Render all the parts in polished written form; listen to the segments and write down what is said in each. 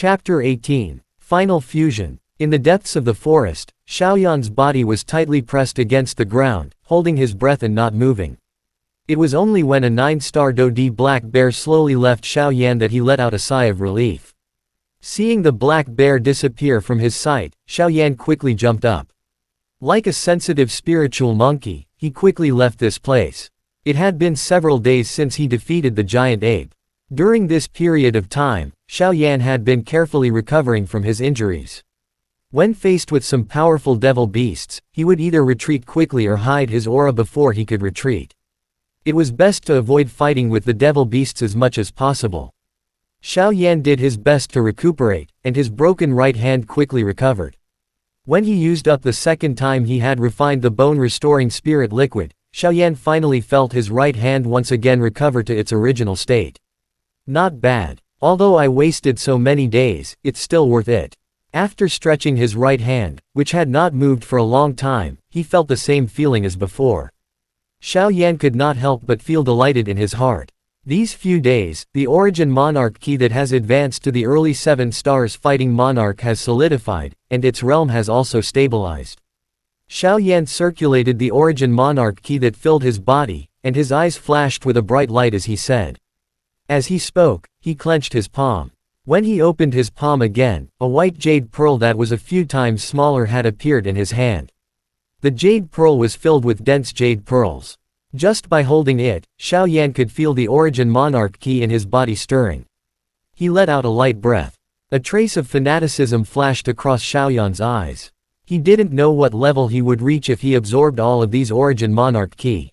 Chapter 18. Final Fusion. In the depths of the forest, Xiaoyan's body was tightly pressed against the ground, holding his breath and not moving. It was only when a 9-star Dodi black bear slowly left Xiaoyan that he let out a sigh of relief. Seeing the black bear disappear from his sight, Xiaoyan quickly jumped up. Like a sensitive spiritual monkey, he quickly left this place. It had been several days since he defeated the giant ape. During this period of time, Xiaoyan had been carefully recovering from his injuries. When faced with some powerful devil beasts, he would either retreat quickly or hide his aura before he could retreat. It was best to avoid fighting with the devil beasts as much as possible. Xiaoyan did his best to recuperate, and his broken right hand quickly recovered. When he used up the second time he had refined the bone-restoring spirit liquid, Xiaoyan finally felt his right hand once again recover to its original state. Not bad. Although I wasted so many days, it's still worth it. After stretching his right hand, which had not moved for a long time, he felt the same feeling as before. Xiaoyan could not help but feel delighted in his heart. These few days, the Origin Monarch Key that has advanced to the early 7 stars Fighting Monarch has solidified, and its realm has also stabilized. Xiaoyan circulated the Origin Monarch Key that filled his body, and his eyes flashed with a bright light as he said. As he spoke, he clenched his palm. When he opened his palm again, a white jade pearl that was a few times smaller had appeared in his hand. The jade pearl was filled with dense jade pearls. Just by holding it, Xiaoyan could feel the Origin Monarch Key in his body stirring. He let out a light breath. A trace of fanaticism flashed across Xiaoyan's eyes. He didn't know what level he would reach if he absorbed all of these Origin Monarch Key.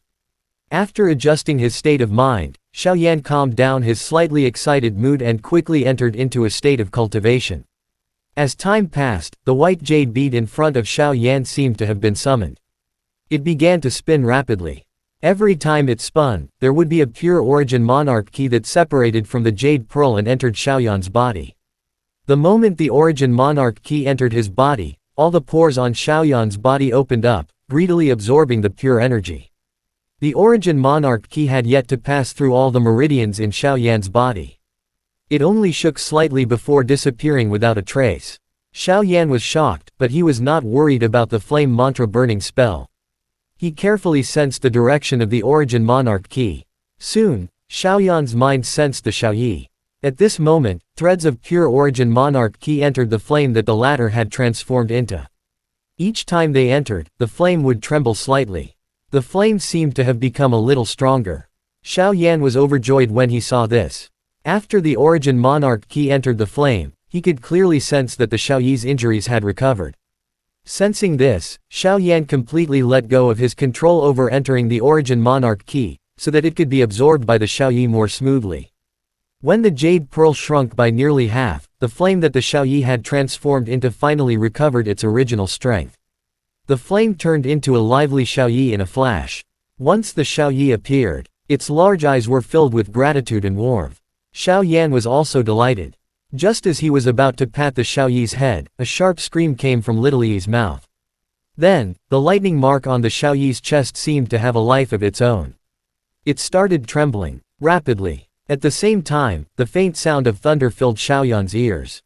After adjusting his state of mind, Xiaoyan calmed down his slightly excited mood and quickly entered into a state of cultivation. As time passed, the white jade bead in front of Xiaoyan seemed to have been summoned. It began to spin rapidly. Every time it spun, there would be a pure Origin Monarch Key that separated from the jade pearl and entered Xiaoyan's body. The moment the Origin Monarch Key entered his body, all the pores on Xiaoyan's body opened up, greedily absorbing the pure energy. The Origin Monarch Key had yet to pass through all the meridians in Xiaoyan's body. It only shook slightly before disappearing without a trace. Xiaoyan was shocked, but he was not worried about the flame mantra burning spell. He carefully sensed the direction of the Origin Monarch Key. Soon, Xiaoyan's mind sensed the Xiaoyi. At this moment, threads of pure Origin Monarch Key entered the flame that the latter had transformed into. Each time they entered, the flame would tremble slightly. The flame seemed to have become a little stronger. Xiaoyan was overjoyed when he saw this. After the Origin Monarch Key entered the flame, he could clearly sense that the Xiaoyi's injuries had recovered. Sensing this, Xiaoyan completely let go of his control over entering the Origin Monarch Key, so that it could be absorbed by the Xiaoyi more smoothly. When the jade pearl shrunk by nearly half, the flame that the Xiaoyi had transformed into finally recovered its original strength. The flame turned into a lively Xiaoyi in a flash. Once the Xiaoyi appeared, its large eyes were filled with gratitude and warmth. Xiaoyan was also delighted. Just as he was about to pat the Xiaoyi's head, a sharp scream came from Little Yi's mouth. Then, the lightning mark on the Xiaoyi's chest seemed to have a life of its own. It started trembling, rapidly. At the same time, the faint sound of thunder filled Xiaoyan's ears.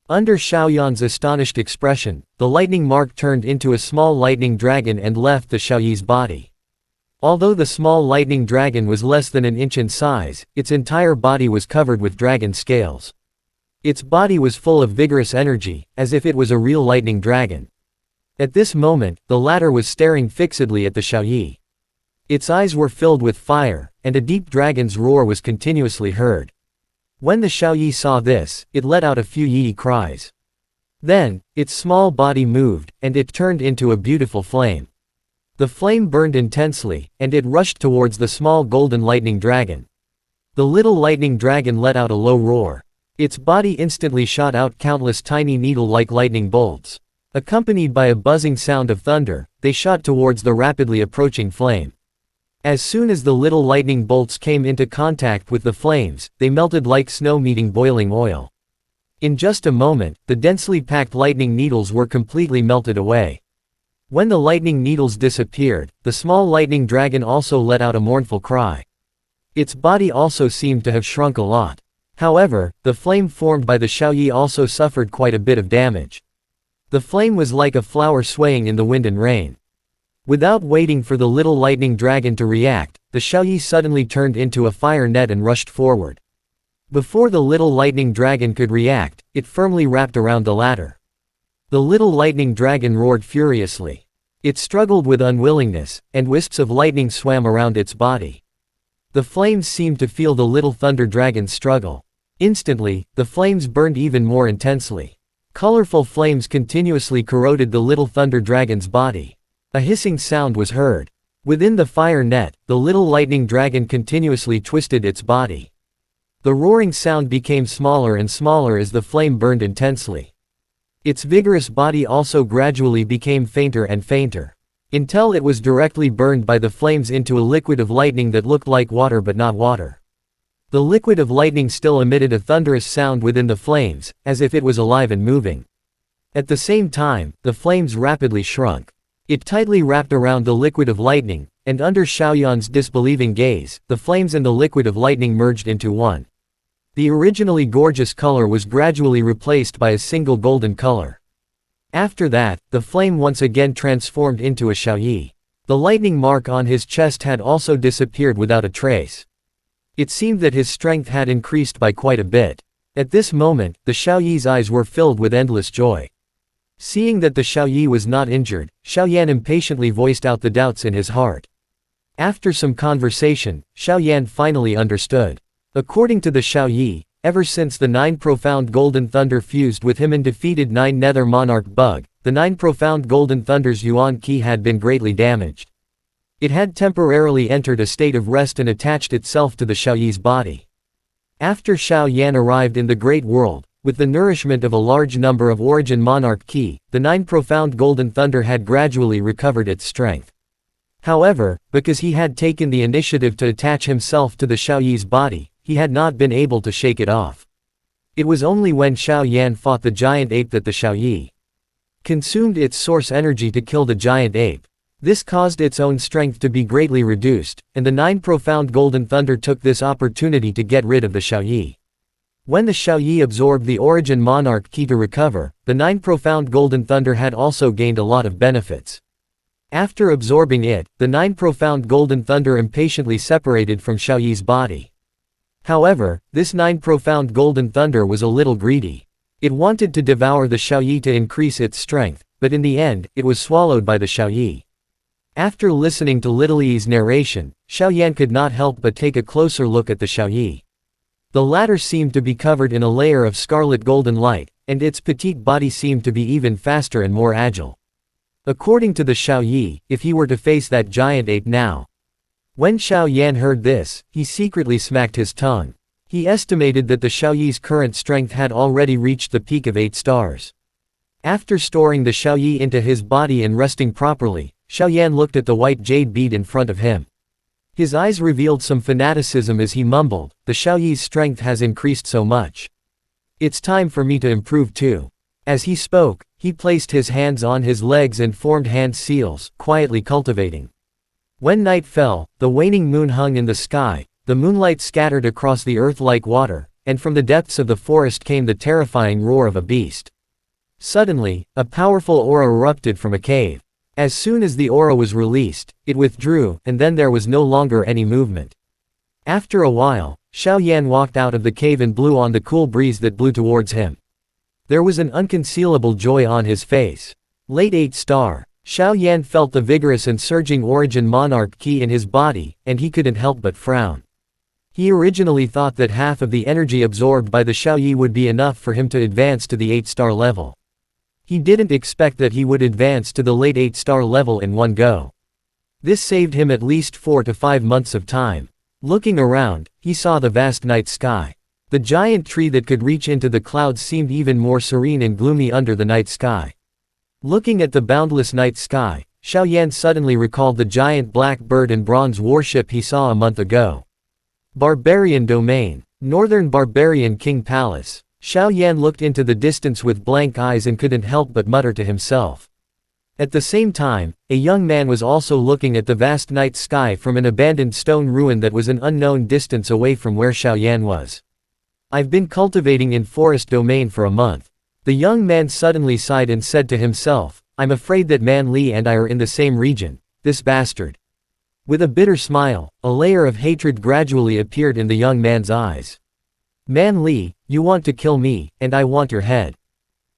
Under Xiaoyan's astonished expression, the lightning mark turned into a small lightning dragon and left the Xiaoyi's body. Although the small lightning dragon was less than an inch in size, its entire body was covered with dragon scales. Its body was full of vigorous energy, as if it was a real lightning dragon. At this moment, the latter was staring fixedly at the Xiaoyi. Its eyes were filled with fire, and a deep dragon's roar was continuously heard. When the Xiaoyi saw this, it let out a few yi cries. Then, its small body moved, and it turned into a beautiful flame. The flame burned intensely, and it rushed towards the small golden lightning dragon. The little lightning dragon let out a low roar. Its body instantly shot out countless tiny needle-like lightning bolts. Accompanied by a buzzing sound of thunder, they shot towards the rapidly approaching flame. As soon as the little lightning bolts came into contact with the flames, they melted like snow meeting boiling oil. In just a moment, the densely packed lightning needles were completely melted away. When the lightning needles disappeared, the small lightning dragon also let out a mournful cry. Its body also seemed to have shrunk a lot. However, the flame formed by the Xiaoyi also suffered quite a bit of damage. The flame was like a flower swaying in the wind and rain. Without waiting for the little lightning dragon to react, the Xiaoyi suddenly turned into a fire net and rushed forward. Before the little lightning dragon could react, it firmly wrapped around the ladder. The little lightning dragon roared furiously. It struggled with unwillingness, and wisps of lightning swam around its body. The flames seemed to feel the little thunder dragon's struggle. Instantly, the flames burned even more intensely. Colorful flames continuously corroded the little thunder dragon's body. A hissing sound was heard. Within the fire net, the little lightning dragon continuously twisted its body. The roaring sound became smaller and smaller as the flame burned intensely. Its vigorous body also gradually became fainter and fainter, until it was directly burned by the flames into a liquid of lightning that looked like water but not water. The liquid of lightning still emitted a thunderous sound within the flames, as if it was alive and moving. At the same time, the flames rapidly shrunk. It tightly wrapped around the liquid of lightning, and under Xiaoyan's disbelieving gaze, the flames and the liquid of lightning merged into one. The originally gorgeous color was gradually replaced by a single golden color. After that, the flame once again transformed into a Xiaoyi. The lightning mark on his chest had also disappeared without a trace. It seemed that his strength had increased by quite a bit. At this moment, the Xiaoyi's eyes were filled with endless joy. Seeing that the Xiaoyi was not injured, Xiaoyan impatiently voiced out the doubts in his heart. After some conversation, Xiaoyan finally understood. According to the Xiaoyi, ever since the 9 profound golden thunder fused with him and defeated 9 nether monarch bug, the 9 profound golden thunder's yuan qi had been greatly damaged. It had temporarily entered a state of rest and attached itself to the Xiaoyi's body. After Xiaoyan arrived in the Great World, with the nourishment of a large number of origin monarch qi, the 9 profound golden thunder had gradually recovered its strength. However, because he had taken the initiative to attach himself to the Xiaoyi's body, he had not been able to shake it off. It was only when Xiaoyan fought the giant ape that the Xiaoyi consumed its source energy to kill the giant ape. This caused its own strength to be greatly reduced, and the 9 profound golden thunder took this opportunity to get rid of the Xiaoyi. When the Xiaoyi absorbed the origin monarch qi to recover, the 9 profound golden thunder had also gained a lot of benefits. After absorbing it, the 9 profound golden thunder impatiently separated from Xiaoyi's body. However, this 9 profound golden thunder was a little greedy. It wanted to devour the Xiaoyi to increase its strength, but in the end, it was swallowed by the Xiaoyi. After listening to Little Yi's narration, Xiaoyan could not help but take a closer look at the Xiaoyi. The latter seemed to be covered in a layer of scarlet golden light, and its petite body seemed to be even faster and more agile. According to the Xiaoyi, if he were to face that giant ape now. When Xiaoyan heard this, he secretly smacked his tongue. He estimated that the Xiaoyi's current strength had already reached the peak of 8 stars. After storing the Xiaoyi into his body and resting properly, Xiaoyan looked at the white jade bead in front of him. His eyes revealed some fanaticism as he mumbled, "The Xiaoyi's strength has increased so much. It's time for me to improve too." As he spoke, he placed his hands on his legs and formed hand seals, quietly cultivating. When night fell, the waning moon hung in the sky, the moonlight scattered across the earth like water, and from the depths of the forest came the terrifying roar of a beast. Suddenly, a powerful aura erupted from a cave. As soon as the aura was released, it withdrew, and then there was no longer any movement. After a while, Xiaoyan walked out of the cave and blew on the cool breeze that blew towards him. There was an unconcealable joy on his face. Late 8 star. Xiaoyan felt the vigorous and surging origin monarch qi in his body, and he couldn't help but frown. He originally thought that half of the energy absorbed by the Xiaoyi would be enough for him to advance to the 8-star level. He didn't expect that he would advance to the late 8-star level in one go. This saved him at least 4 to 5 months of time. Looking around, he saw the vast night sky. The giant tree that could reach into the clouds seemed even more serene and gloomy under the night sky. Looking at the boundless night sky, Xiaoyan suddenly recalled the giant black bird and bronze warship he saw a month ago. Barbarian Domain. Northern Barbarian King Palace. Xiaoyan looked into the distance with blank eyes and couldn't help but mutter to himself. At the same time, a young man was also looking at the vast night sky from an abandoned stone ruin that was an unknown distance away from where Xiaoyan was. I've been cultivating in forest domain for a month. The young man suddenly sighed and said to himself, I'm afraid that Man Li and I are in the same region, this bastard. With a bitter smile, a layer of hatred gradually appeared in the young man's eyes. Man Li, you want to kill me, and I want your head.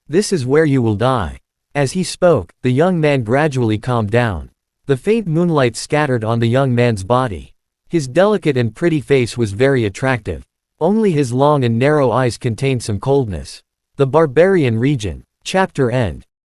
This is where you will die. As he spoke, the young man gradually calmed down. The faint moonlight scattered on the young man's body. His delicate and pretty face was very attractive. Only his long and narrow eyes contained some coldness. The Barbarian Region. Chapter End.